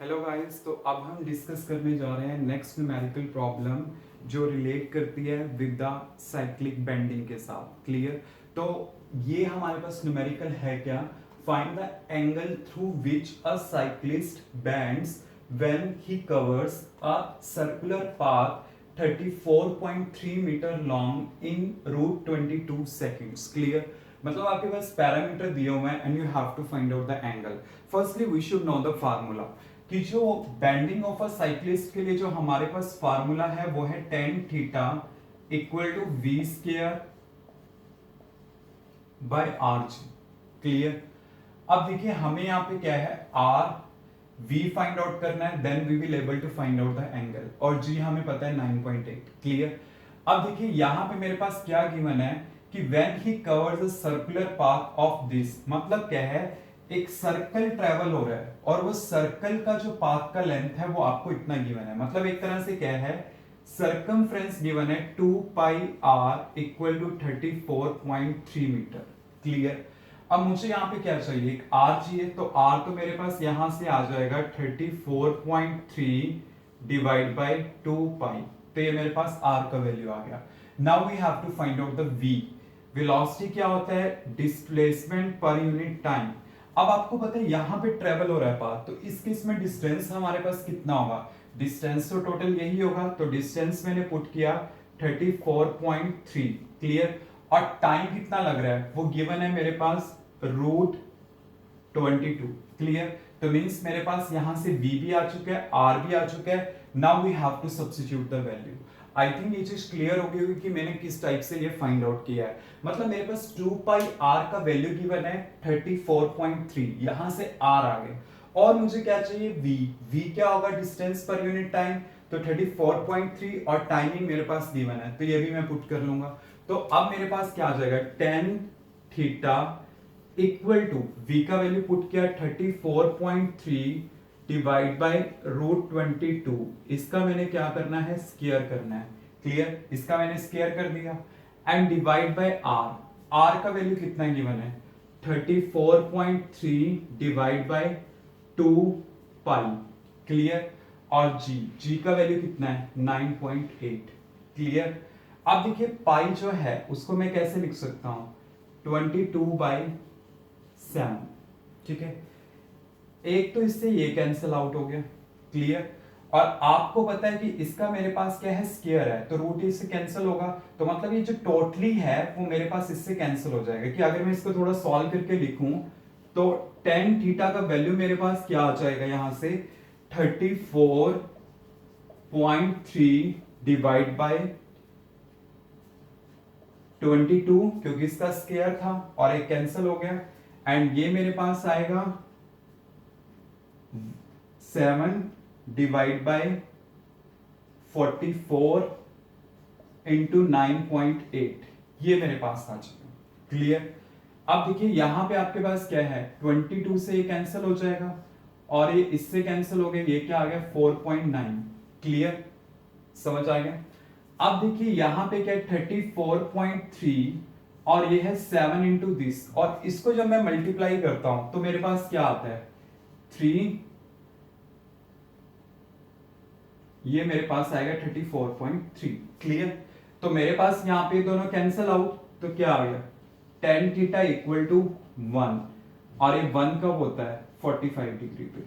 Hello guys, तो अब हम डिस्कस करने जा रहे हैं नेक्स्ट न्यूमेरिकल प्रॉब्लम जो रिलेट करती है विद द साइक्लिक बेंडिंग के साथ। क्लियर? तो ये हमारे पास न्यूमेरिकल है क्या? Find the angle through which a cyclist bends when he covers a circular path 34.3 metre long in root 22 seconds. Clear? मतलब आपके पास पैरामीटर दिए हुए हैं and you have to find out the angle. Firstly we should know the formula कि जो bending of a cyclist के लिए जो हमारे पास फार्मूला है वो है tan theta equal to v square by r g. Clear? अब देखिए हमें यहाँ पे क्या है, आर वी फाइंड आउट करना है, then we will able to find out the angle, और जी हमें पता है 9.8। क्लियर? अब देखिए यहाँ पे मेरे पास क्या गिवन है कि when he covers a circular path of this, मतलब क्या है, एक सर्कल ट्रेवल हो रहा है और वो सर्कल का जो पाथ का लेंथ है वो आपको इतना गिवन है। मतलब एक तरह से क्या है, सर्कमफ्रेंस गिवन है 2 pi r equal to 34.3 metre. Clear? अब मुझे यहाँ पे क्या चाहिए, एक आर चाहिए, तो आर तो मेरे पास यहां से आ जाएगा 34.3 डिवाइड बाई 2 पाई, तो ये मेरे पास आर का वैल्यू आ गया। Now we have to find out the v. Velocity क्या होता है, डिस्प्लेसमेंट पर यूनिट टाइम। अब आपको पता है यहां पे ट्रेवल हो रहा है पाथ, तो इस केस में डिस्टेंस हमारे पास कितना होगा, डिस्टेंस तो टोटल यही होगा, तो डिस्टेंस मैंने पुट किया 34.3। क्लियर? और टाइम कितना लग रहा है वो गिवन है मेरे पास रूट 22। क्लियर? तो मींस मेरे पास यहां से v भी आ चुका है, r भी आ चुका है। Now we have to substitute the value. I think ये चीज क्लियर हो गई होगी कि मैंने किस टाइप से ये फाइंड आउट किया है। मतलब मेरे पास 2 पाई r का वैल्यू गिवन है 34.3, यहां से r आ गए, और मुझे क्या चाहिए, v क्या होगा, डिस्टेंस पर यूनिट टाइम, तो 34.3, और टाइमिंग मेरे पास गिवन है, तो ये भी मैं पुट कर लूंगा। तो अब मेरे पास क्या आ जाएगा, tan theta equal to v का वैल्यू पुट किया 34.3 डिवाइड बाय रूट 22, इसका मैंने क्या करना है, स्क्वायर करना है। क्लियर? इसका मैंने स्क्वायर कर दिया and divide by r। r का वैल्यू कितना गिवन है, 34.3 डिवाइड बाय 2 पाई। क्लियर? और g का वैल्यू कितना है, 9.8। क्लियर? अब देखिए पाई जो है उसको मैं कैसे लिख सकता हूं, 22/7। ठीक है, एक तो इससे ये कैंसिल आउट हो गया। क्लियर? और आपको पता है कि इसका मेरे पास क्या है, स्क्वायर है, तो रूट इससे कैंसिल होगा, तो मतलब ये जो टोटली है वो मेरे पास इससे कैंसिल हो जाएगा। कि अगर मैं इसको थोड़ा सॉल्व करके लिखूं तो tan थीटा का वैल्यू मेरे पास क्या आ जाएगा, यहां से 34.3 डिवाइड बाय 22, क्योंकि इसका स्क्वायर था और एक कैंसिल हो गया, एंड ये मेरे पास आएगा 7 डिवाइड बाय 44 इंटू 9.8, ये मेरे पास आ चुका। क्लियर? अब देखिए यहां पे आपके पास क्या है, 22 से ये कैंसिल हो जाएगा और ये इससे कैंसिल हो गया, ये क्या आ गया 4.9। क्लियर? समझ आ गया? अब देखिए यहां पे क्या है 34.3 और ये है 7 इंटू दिस, और इसको जब मैं मल्टीप्लाई करता हूं तो मेरे पास क्या आता है 3, ये मेरे पास आएगा 34.3। क्लियर? तो मेरे पास यहां पे दोनों कैंसिल आउट, तो क्या आ गया, tan थीटा इक्वल टू 1, और ये 1 कब होता है, 45 डिग्री पे।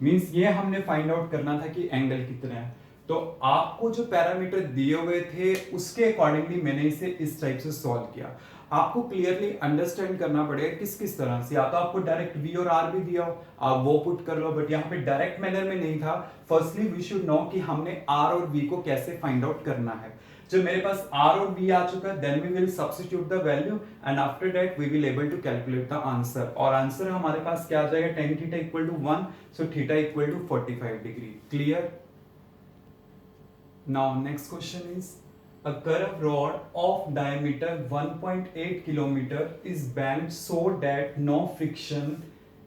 मींस ये हमने फाइंड आउट करना था कि एंगल कितना है, तो आपको जो पैरामीटर दिए हुए थे उसके अकॉर्डिंगली मैंने इसे इस टाइप से सॉल्व किया। आपको क्लियरली अंडरस्टैंड करना पड़ेगा किस किस तरह से, या तो आपको डायरेक्ट v और r भी दिया हो आप वो पुट कर लो, बट यहाँ पे डायरेक्ट मैनर में नहीं था। फर्स्टली वी शुड नो कि हमने r और v को कैसे फाइंड आउट करना है। जब मेरे पास r और v आ चुका है, then we will substitute the value and after that we will able to calculate the answer, और आंसर हमारे पास क्या आ जाएगा, tan थीटा इक्वल टू 1, so theta equal to 45 degree. Clear? Now next question is, a curved rod of diameter 1.8 kilometer is bent so that no friction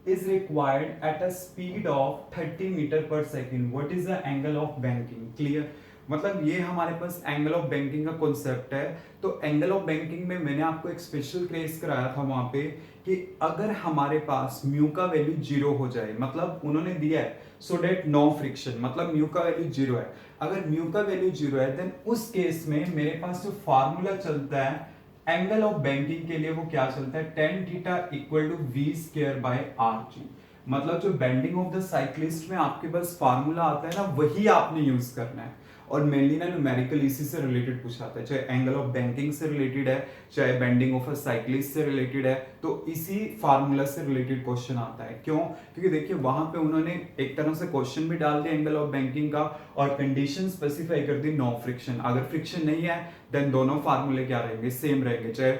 is required at a speed of 30 meter per second. What is the angle of banking? Clear? मतलब ये हमारे पास angle of banking का concept है। तो angle of banking में मैंने आपको एक स्पेशल केस कराया था वहां पे कि अगर हमारे पास म्यू का वैल्यू 0 हो जाए, मतलब उन्होंने दिया है सो डेट नो फ्रिक्शन, मतलब म्यू का वैल्यू 0 है। अगर म्यू का वैल्यू 0 है देन उस केस में मेरे पास जो फार्मूला चलता है एंगल ऑफ बैंकिंग के लिए वो क्या चलता है, tan theta equal to v square by r g. मतलब जो बेंडिंग ऑफ द साइक्लिस्ट में आपके पास फार्मूला आता है ना, वही आपने यूज करना है। और मेनली ना न्यूमेरिकल इसी से रिलेटेड पूछाता है, चाहे एंगल ऑफ बैंकिंग से रिलेटेड है, चाहे बेंडिंग ऑफ अ साइक्लिस्ट से रिलेटेड है, तो इसी फार्मूला से रिलेटेड क्वेश्चन आता है। क्यों? क्योंकि देखिए वहां पे उन्होंने एक तरह से क्वेश्चन भी डाल दिया एंगल ऑफ बैंकिंग का और कंडीशन स्पेसिफाई कर दी नो फ्रिक्शन। अगर फ्रिक्शन नहीं है देन दोनों फार्मूले क्या रहेंगे, सेम रहेंगे। चाहे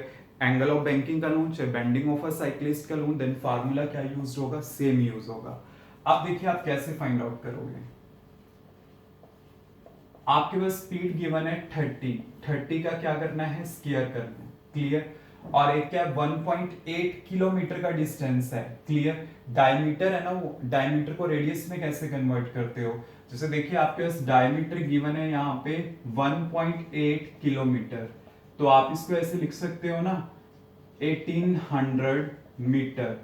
एंगल ऑफ बैंकिंग का लूं चाहे बेंडिंग ऑफ अ साइक्लिस्ट का लूं, देन फार्मूला क्या यूज होगा, सेम यूज होगा। अब देखिए आप कैसे फाइंड आउट करोगे। आपके पास स्पीड गिवन है 30 का क्या करना है, स्क्वायर करना है, क्लियर। और एक क्या 1.8 किलोमीटर का डिस्टेंस है, क्लियर। डायमीटर है ना, वो डायमीटर को रेडियस में कैसे कन्वर्ट करते हो, जैसे देखिए आपके पास डायमीटर गिवन है यहाँ पे 1.8 किलोमीटर, तो आप इसको ऐसे लिख सकते हो ना 1800 मीटर।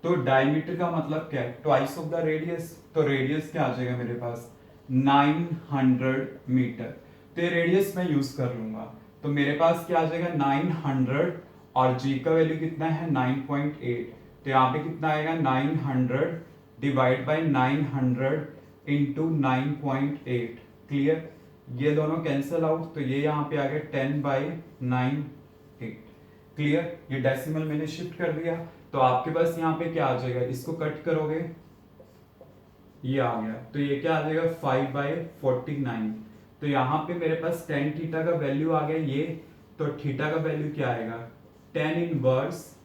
तो डायमीटर का मतलब क्या है, ट्वाइस ऑफ द रेडियस, तो रेडियस क्या आ जाएगा मेरे पास 900 मीटर। तो ये रेडियस मैं यूज कर लूंगा, तो मेरे पास क्या आ जाएगा 900 और जी का वैल्यू कितना है 9.8, तो यहाँ पे कितना आएगा 900 डिवाइड बाय 900 इंटू 9.8, क्लियर। ये दोनों कैंसिल आउट, तो ये यहाँ पे आ गया 10/9, क्लियर। ये डेसिमल मैंने शिफ्ट कर दिया, तो आपके पास यहाँ पे क्या आ जाएगा, इसको कट करोगे ये आ गया, तो ये क्या आ जाएगा 5/49। तो यहाँ पे मेरे पास tan थीटा का वैल्यू आ गया ये, तो थीटा का वैल्यू क्या आएगा tan इनवर्स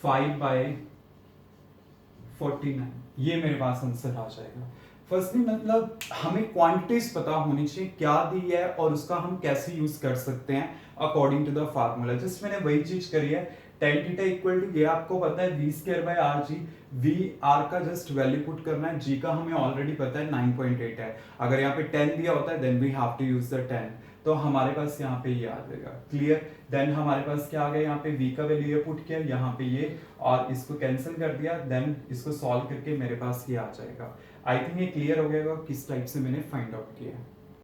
5/49, ये मेरे पास आंसर आ जाएगा। फर्स्टली मतलब हमें क्वांटिटीज पता होनी चाहिए क्या दी है और उसका हम कैसे यूज कर सकते हैं according to the formula. Just मैंने वही चीज करी है, tan थीटा इक्वल टू ये आपको पता है v square by r g. V r का जस्ट वैल्यू पुट करना है, जी का हमें ऑलरेडी पता है 9.8 है। अगर यहाँ पे 10 दिया होता है then we have to use the 10, तो हमारे पास यहाँ पे ये आ जाएगा, क्लियर। देन हमारे पास क्या आ गया, यहाँ पे v का वैल्यू ये पुट किया, यहाँ पे ये और इसको कैंसिल कर दिया, देन इसको सॉल्व करके मेरे पास ये आ जाएगा। आई थिंक ये क्लियर हो गया किस टाइप से मैंने फाइंड आउट किया।